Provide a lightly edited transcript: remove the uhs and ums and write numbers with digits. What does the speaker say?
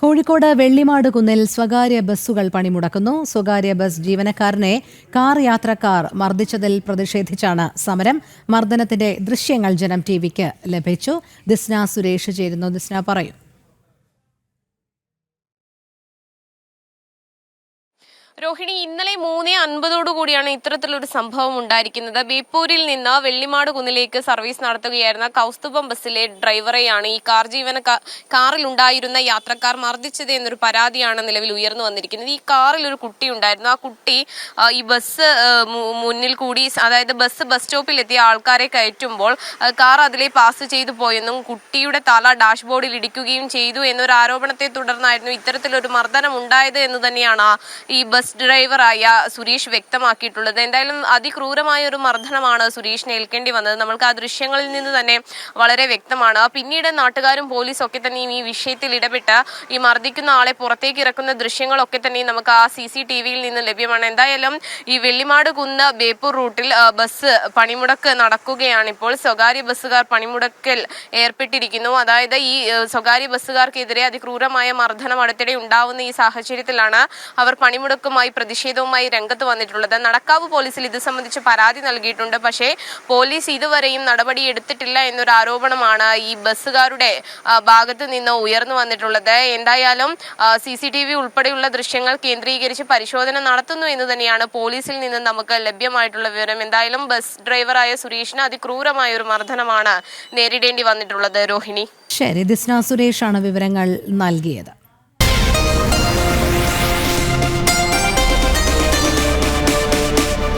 കോഴിക്കോട് വെള്ളിമാട് കുന്നിൽ സ്വകാര്യ ബസ്സുകൾ പണിമുടക്കുന്നു. സ്വകാര്യ ബസ് ജീവനക്കാരനെ കാർ യാത്രക്കാർ മർദ്ദിച്ചതിൽ പ്രതിഷേധിച്ചാണ് സമരം. മർദ്ദനത്തിന്റെ ദൃശ്യങ്ങൾ ജനം ടിവിക്ക് ലഭിച്ചു. ദിസ്ന സുരേഷ് ചേരുന്നു. ദിസ്ന, പറയൂ. രോഹിണി, ഇന്നലെ 3:50 കൂടിയാണ് ഇത്തരത്തിലൊരു സംഭവം ഉണ്ടായിരിക്കുന്നത്. ബേപ്പൂരിൽ നിന്ന് വെള്ളിമാട് കുന്നിലേക്ക് സർവീസ് നടത്തുകയായിരുന്ന കൗസ്തുഭം ബസ്സിലെ ഡ്രൈവറെയാണ് ഈ കാറിൽ ഉണ്ടായിരുന്ന യാത്രക്കാർ മർദ്ദിച്ചത് എന്നൊരു പരാതിയാണ് നിലവിൽ ഉയർന്നു വന്നിരിക്കുന്നത്. ഈ കാറിൽ ഒരു കുട്ടി ഉണ്ടായിരുന്നു. ആ കുട്ടി ഈ ബസ് മുന്നിൽ കൂടി, അതായത് ബസ് സ്റ്റോപ്പിൽ എത്തിയ ആൾക്കാരെ കയറ്റുമ്പോൾ കാർ അതിലെ പാസ് ചെയ്തു പോയെന്നും കുട്ടിയുടെ തല ഡാഷ്ബോർഡിൽ ഇടിക്കുകയും ചെയ്തു എന്നൊരു ആരോപണത്തെ തുടർന്നായിരുന്നു ഇത്തരത്തിലൊരു മർദ്ദനം ഉണ്ടായത് എന്ന് തന്നെയാണ് ഈ ബസ് ഡ്രൈവറായ സുരേഷ് വ്യക്തമാക്കിയിട്ടുള്ളത്. എന്തായാലും അതിക്രൂരമായ ഒരു മർദ്ദനമാണ് സുരേഷിന് ഏൽക്കേണ്ടി വന്നത്. നമ്മൾക്ക് ആ ദൃശ്യങ്ങളിൽ നിന്ന് തന്നെ വളരെ വ്യക്തമാണ്. പിന്നീട് നാട്ടുകാരും പോലീസും ഒക്കെ തന്നെയും ഈ വിഷയത്തിൽ ഇടപെട്ട് ഈ മർദ്ദിക്കുന്ന ആളെ പുറത്തേക്ക് ഇറക്കുന്ന ദൃശ്യങ്ങളൊക്കെ തന്നെ നമുക്ക് ആ CCTV-യിൽ നിന്ന് ലഭ്യമാണ്. എന്തായാലും ഈ വെള്ളിമാട് കുന്ന് ബേപ്പൂർ റൂട്ടിൽ ബസ് പണിമുടക്ക് നടക്കുകയാണ്. ഇപ്പോൾ സ്വകാര്യ ബസ്സുകാർ പണിമുടക്കിൽ ഏർപ്പെട്ടിരിക്കുന്നു. അതായത് ഈ സ്വകാര്യ ബസ്സുകാർക്കെതിരെ അതിക്രൂരമായ മർദ്ദനം അടുത്തിടെ ഉണ്ടാവുന്ന ഈ സാഹചര്യത്തിലാണ് അവർ പണിമുടക്കുമായി പ്രതിഷേധവുമായി രംഗത്ത് വന്നിട്ടുള്ളത്. നടക്കാവ് പോലീസിൽ ഇത് സംബന്ധിച്ച് പരാതി നൽകിയിട്ടുണ്ട്. പക്ഷേ പോലീസ് ഇതുവരെയും നടപടി എടുത്തിട്ടില്ല എന്നൊരു ആരോപണമാണ് ഈ ബസ്സുകാരുടെ ഭാഗത്ത് നിന്ന് ഉയർന്നു വന്നിട്ടുള്ളത്. എന്തായാലും CCTV ഉൾപ്പെടെയുള്ള ദൃശ്യങ്ങൾ കേന്ദ്രീകരിച്ച് പരിശോധന നടത്തുന്നു എന്ന് തന്നെയാണ് പോലീസിൽ നിന്ന് നമുക്ക് ലഭ്യമായിട്ടുള്ള വിവരം. എന്തായാലും ബസ് ഡ്രൈവറായ സുരേഷിന് അതിക്രൂരമായ ഒരു മർദ്ദനമാണ് നേരിടേണ്ടി വന്നിട്ടുള്ളത്. രോഹിണി, ശരി. ദിസ്ന സുരേഷാണ് വിവരങ്ങൾ നൽകിയത്.